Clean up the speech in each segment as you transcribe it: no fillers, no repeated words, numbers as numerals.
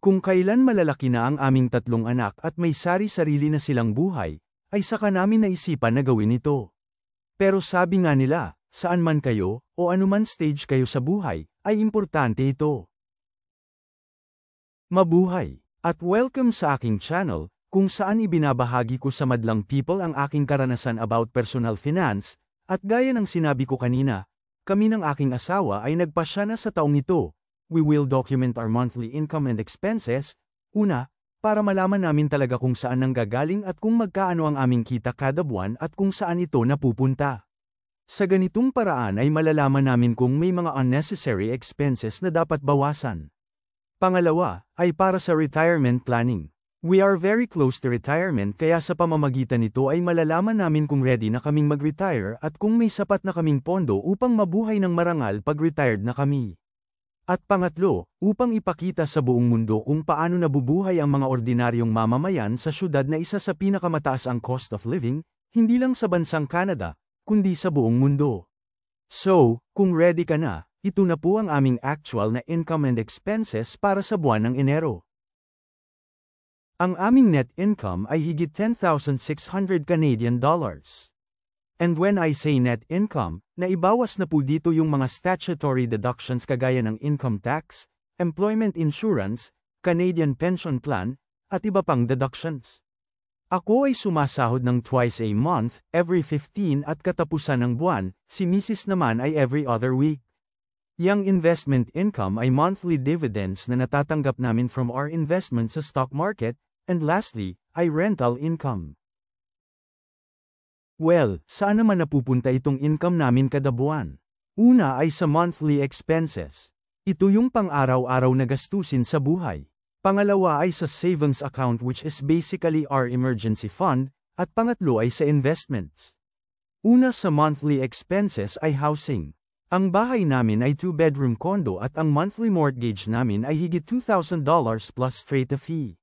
Kung kailan malalaki na ang aming tatlong anak at may sari-sarili na silang buhay, ay saka namin naisipan na gawin ito. Pero sabi nga nila, saan man kayo, o anuman stage kayo sa buhay, ay importante ito. Mabuhay! At welcome sa aking channel, kung saan ibinabahagi ko sa madlang people ang aking karanasan about personal finance, at gaya ng sinabi ko kanina, kami ng aking asawa ay nagpasya na sa taong ito. We will document our monthly income and expenses, una, para malaman namin talaga kung saan nanggagaling at kung magkaano ang aming kita kada buwan at kung saan ito napupunta. Sa ganitong paraan ay malalaman namin kung may mga unnecessary expenses na dapat bawasan. Pangalawa, ay para sa retirement planning. We are very close to retirement kaya sa pamamagitan nito ay malalaman namin kung ready na kaming mag-retire at kung may sapat na kaming pondo upang mabuhay ng marangal pag retired na kami. At pangatlo, upang ipakita sa buong mundo kung paano nabubuhay ang mga ordinaryong mamamayan sa syudad na isa sa pinakamataas ang cost of living, hindi lang sa bansang Canada, kundi sa buong mundo. So, kung ready ka na, ito na po ang aming actual na income and expenses para sa buwan ng Enero. Ang aming net income ay higit 10,600 Canadian dollars. And when I say net income, naibawas na po dito yung mga statutory deductions kagaya ng income tax, employment insurance, Canadian pension plan, at iba pang deductions. Ako ay sumasahod ng twice a month, every 15 at katapusan ng buwan, si Mrs. naman ay every other week. Yang investment income ay monthly dividends na natatanggap namin from our investments sa stock market, and lastly, ay rental income. Well, saan naman napupunta itong income namin kada buwan? Una ay sa monthly expenses. Ito yung pang-araw-araw na gastusin sa buhay. Pangalawa ay sa savings account which is basically our emergency fund, at pangatlo ay sa investments. Una sa monthly expenses ay housing. Ang bahay namin ay 2-bedroom condo at ang monthly mortgage namin ay higit $2,000 plus straight fee.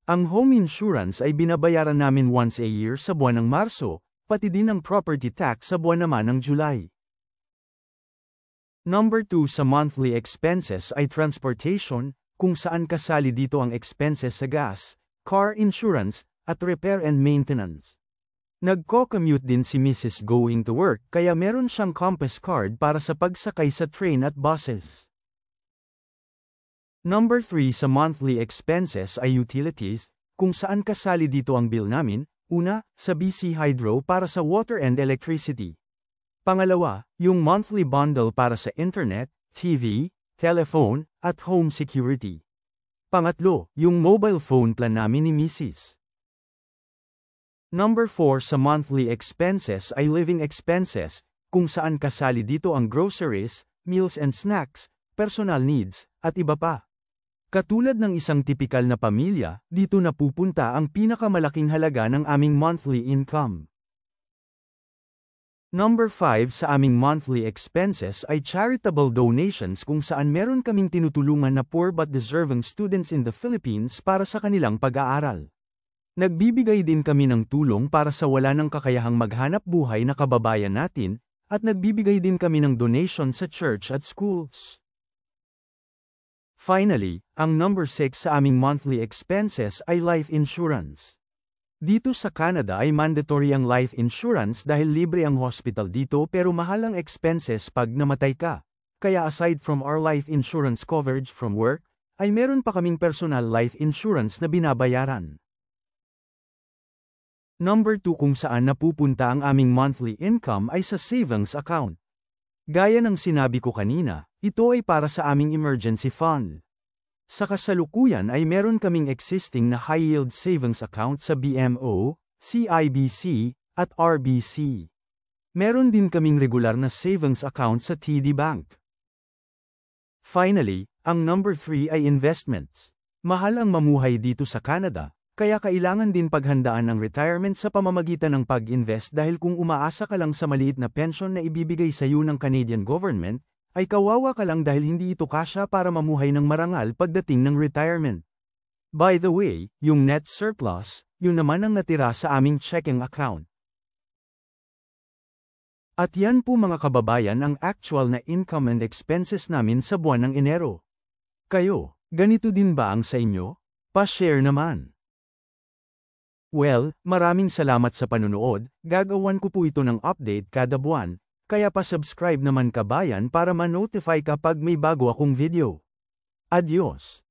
Ang home insurance ay binabayaran namin once a year sa buwan ng Marso, pati din ang property tax sa buwan naman ng July. Number 2 sa monthly expenses ay transportation, kung saan kasali dito ang expenses sa gas, car insurance, at repair and maintenance. Nagko-commute din si Mrs. going to work kaya meron siyang Compass card para sa pagsakay sa train at buses. Number 3 sa monthly expenses ay utilities, kung saan kasali dito ang bill namin. Una, sa BC Hydro para sa water and electricity. Pangalawa, yung monthly bundle para sa internet, TV, telephone, at home security. Pangatlo, yung mobile phone plan namin ni Mrs. Number 4 sa monthly expenses ay living expenses, kung saan kasali dito ang groceries, meals and snacks, personal needs, at iba pa. Katulad ng isang tipikal na pamilya, dito napupunta ang pinakamalaking halaga ng aming monthly income. Number 5 sa aming monthly expenses ay charitable donations kung saan meron kaming tinutulungan na poor but deserving students in the Philippines para sa kanilang pag-aaral. Nagbibigay din kami ng tulong para sa wala ng kakayahang maghanap buhay na kababayan natin, at nagbibigay din kami ng donation sa church at schools. Finally, ang number 6 sa aming monthly expenses ay life insurance. Dito sa Canada ay mandatory ang life insurance dahil libre ang hospital dito pero mahal ang expenses pag namatay ka. Kaya aside from our life insurance coverage from work, ay meron pa kaming personal life insurance na binabayaran. Number 2 kung saan napupunta ang aming monthly income ay sa savings account. Gaya ng sinabi ko kanina, ito ay para sa aming emergency fund. Sa kasalukuyan ay meron kaming existing na high-yield savings account sa BMO, CIBC, at RBC. Meron din kaming regular na savings account sa TD Bank. Finally, ang number 3 ay investments. Mahal ang mamuhay dito sa Canada, kaya kailangan din paghandaan ng retirement sa pamamagitan ng pag-invest dahil kung umaasa ka lang sa maliit na pension na ibibigay sa iyo ng Canadian government, ay kawawa ka lang dahil hindi ito kasya para mamuhay ng marangal pagdating ng retirement. By the way, yung net surplus, yun naman ang natira sa aming checking account. At yan po mga kababayan ang actual na income and expenses namin sa buwan ng Enero. Kayo, Ganito din ba ang sa inyo? Pa-share naman. Well, maraming salamat sa panunood, gagawan ko po ito ng update kada buwan, kaya pa-subscribe naman kabayan para ma-notify kapag may bago akong video. Adios!